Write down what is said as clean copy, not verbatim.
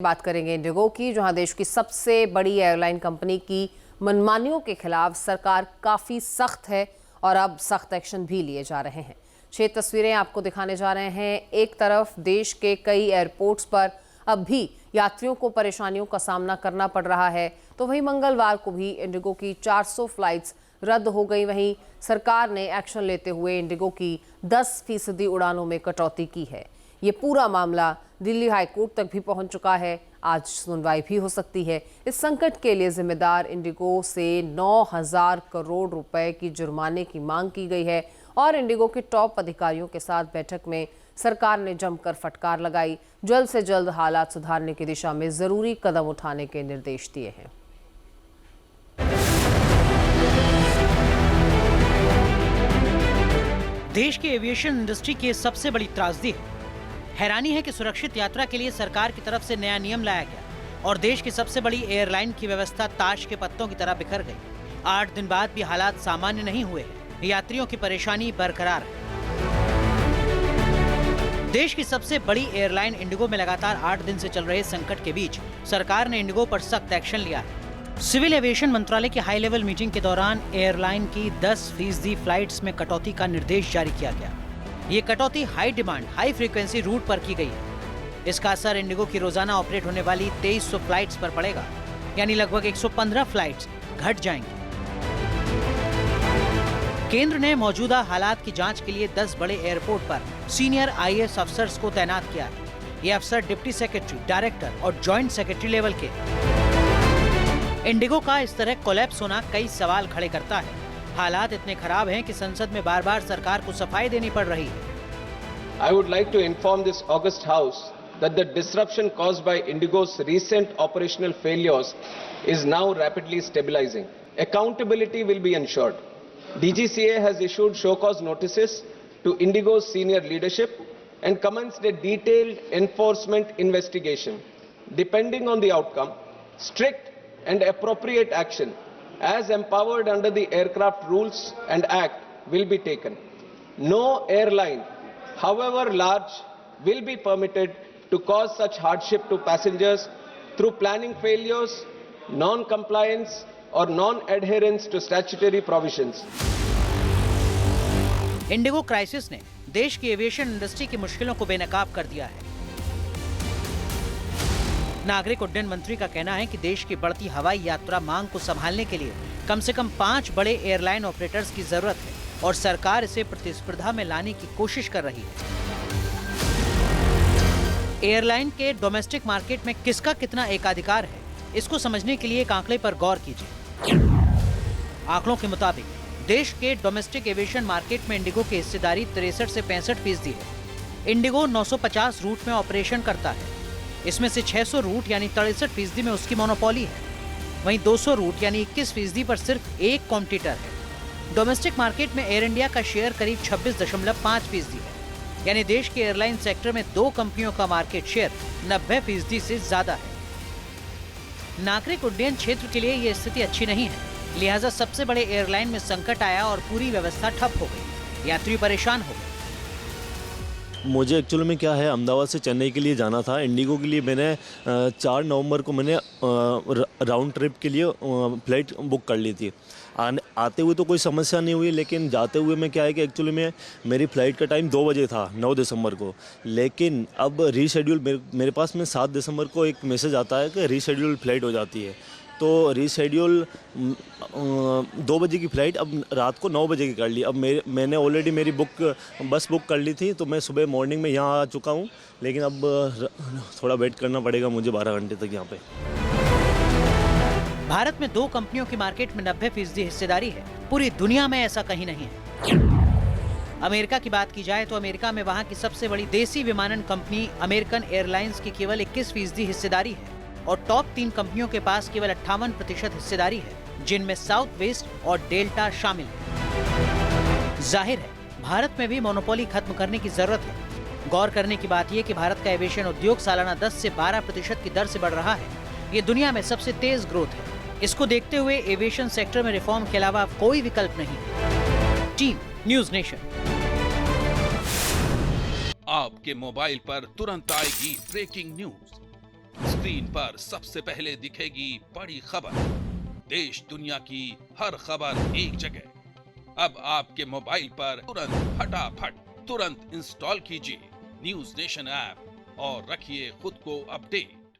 बात करेंगे इंडिगो की, जहां देश की सबसे बड़ी एयरलाइन कंपनी की मनमानियों के खिलाफ सरकार काफ़ी सख्त है और अब सख्त एक्शन भी लिए जा रहे हैं। 6 तस्वीरें आपको दिखाने जा रहे हैं। एक तरफ देश के कई एयरपोर्ट्स पर अब भी यात्रियों को परेशानियों का सामना करना पड़ रहा है, तो वहीं मंगलवार को भी इंडिगो की 400 फ्लाइट्स रद्द हो गई। वहीं सरकार ने एक्शन लेते हुए इंडिगो की 10% उड़ानों में कटौती की है। ये पूरा मामला दिल्ली हाई कोर्ट तक भी पहुंच चुका है। आज सुनवाई भी हो सकती है। इस संकट के लिए जिम्मेदार इंडिगो से 9,000 करोड़ रुपए की जुर्माने की मांग की गई है और इंडिगो के टॉप अधिकारियों के साथ बैठक में सरकार ने जमकर फटकार लगाई। जल्द से जल्द हालात सुधारने की दिशा में जरूरी कदम उठाने के निर्देश दिए हैं। देश की एविएशन इंडस्ट्री की सबसे बड़ी त्रासदी है। हैरानी है कि सुरक्षित यात्रा के लिए सरकार की तरफ से नया नियम लाया गया और देश की सबसे बड़ी एयरलाइन की व्यवस्था ताश के पत्तों की तरह बिखर गई। 8 दिन बाद भी हालात सामान्य नहीं हुए हैं। यात्रियों की परेशानी बरकरार है। देश की सबसे बड़ी एयरलाइन इंडिगो में लगातार 8 दिन से चल रहे संकट के बीच सरकार ने इंडिगो पर सख्त एक्शन लिया है। सिविल एविएशन मंत्रालय की हाई लेवल मीटिंग के दौरान एयरलाइन की 10% फ्लाइट्स में कटौती का निर्देश जारी किया गया। ये कटौती high demand high frequency route पर की गई है। इसका असर इंडिगो की रोजाना ऑपरेट होने वाली 2300 फ्लाइट्स पर पड़ेगा, यानी लगभग 115 फ्लाइट्स घट जाएंगी। केंद्र ने मौजूदा हालात की जांच के लिए 10 बड़े एयरपोर्ट पर सीनियर IAS अफसर्स को तैनात किया है। ये अफसर डिप्टी सेक्रेटरी, डायरेक्टर और जॉइंट सेक्रेटरी लेवल के। इंडिगो का इस तरह कोलैप्स होना कई सवाल खड़े करता है। हालात इतने खराब हैं कि संसद में बार-बार सरकार को सफाई देनी पड़ रही है। I would like to inform this august house that the disruption caused by Indigo's recent operational failures is now rapidly stabilizing. Accountability will be ensured. DGCA has issued show cause notices to Indigo's senior leadership and commenced a detailed enforcement investigation. Depending on the outcome, strict and appropriate action as empowered under the Aircraft Rules and Act will be taken. No airline, however large, will be permitted to cause such hardship to passengers through planning failures, non-compliance or non-adherence to statutory provisions. Indigo crisis ने देश की aviation industry की मुश्किलों को बेनकाब कर दिया है। नागरिक उड्डयन मंत्री का कहना है कि देश की बढ़ती हवाई यात्रा मांग को संभालने के लिए कम से कम 5 बड़े एयरलाइन ऑपरेटर्स की जरूरत है और सरकार इसे प्रतिस्पर्धा में लाने की कोशिश कर रही है। एयरलाइन के डोमेस्टिक मार्केट में किसका कितना एकाधिकार है, इसको समझने के लिए एक आंकड़े पर गौर कीजिए। आंकड़ों के मुताबिक देश के डोमेस्टिक एविएशन मार्केट में इंडिगो की हिस्सेदारी 63 से 65% है। इंडिगो 950 रूट में ऑपरेशन करता है। इसमें से 600 रूट यानी 63% में उसकी मोनोपोली है। वहीं 200 रूट यानी 21% पर सिर्फ एक कॉम्पिटिटर है। डोमेस्टिक मार्केट में एयर इंडिया का शेयर करीब 26.5% है, यानी देश के एयरलाइन सेक्टर में 2 कंपनियों का मार्केट शेयर 90% से ज्यादा है। नागरिक उड्डयन क्षेत्र के लिए ये स्थिति अच्छी नहीं है, लिहाजा सबसे बड़े एयरलाइन में संकट आया और पूरी व्यवस्था ठप हो गई। यात्री परेशान हो गए। मुझे एक्चुअल में क्या है, अहमदाबाद से चेन्नई के लिए जाना था। इंडिगो के लिए मैंने 4 नवंबर को मैंने राउंड ट्रिप के लिए फ़्लाइट बुक कर ली थी। आते हुए तो कोई समस्या नहीं हुई, लेकिन जाते हुए में क्या है कि एक्चुअली में मेरी फ़्लाइट का टाइम 2 बजे था 9 दिसंबर को, लेकिन अब रीशेड्यूल मेरे पास में 7 दिसंबर को एक मैसेज आता है कि रीशेड्यूल फ़्लाइट हो जाती है। तो रीशेड्यूल 2 बजे की फ़्लाइट अब रात को 9 बजे की कर ली। अब मैंने ऑलरेडी मेरी बस बुक कर ली थी, तो मैं सुबह मॉर्निंग में यहाँ आ चुका हूँ, लेकिन अब थोड़ा वेट करना पड़ेगा मुझे 12 घंटे तक यहाँ पे। भारत में 2 कंपनियों की मार्केट में 90% हिस्सेदारी है। पूरी दुनिया में ऐसा कहीं नहीं है। अमेरिका की बात की जाए तो अमेरिका में वहाँ की सबसे बड़ी देसी विमानन कंपनी अमेरिकन एयरलाइंस की केवल 21% हिस्सेदारी है और टॉप 3 कंपनियों के पास केवल 58% हिस्सेदारी है, जिनमें साउथ वेस्ट और डेल्टा शामिल है। जाहिर है भारत में भी मोनोपोली खत्म करने की जरूरत है। गौर करने की बात यह कि भारत का एविएशन उद्योग सालाना 10 से 12% की दर से बढ़ रहा है। ये दुनिया में सबसे तेज ग्रोथ है। इसको देखते हुए एविएशन सेक्टर में रिफॉर्म के अलावा कोई विकल्प नहीं। Team news nation. आपके मोबाइल पर तुरंत आएगी ब्रेकिंग न्यूज। स्क्रीन पर सबसे पहले दिखेगी बड़ी खबर, देश दुनिया की हर खबर एक जगह। अब आपके मोबाइल पर तुरंत इंस्टॉल कीजिए न्यूज नेशन ऐप और रखिए खुद को अपडेट।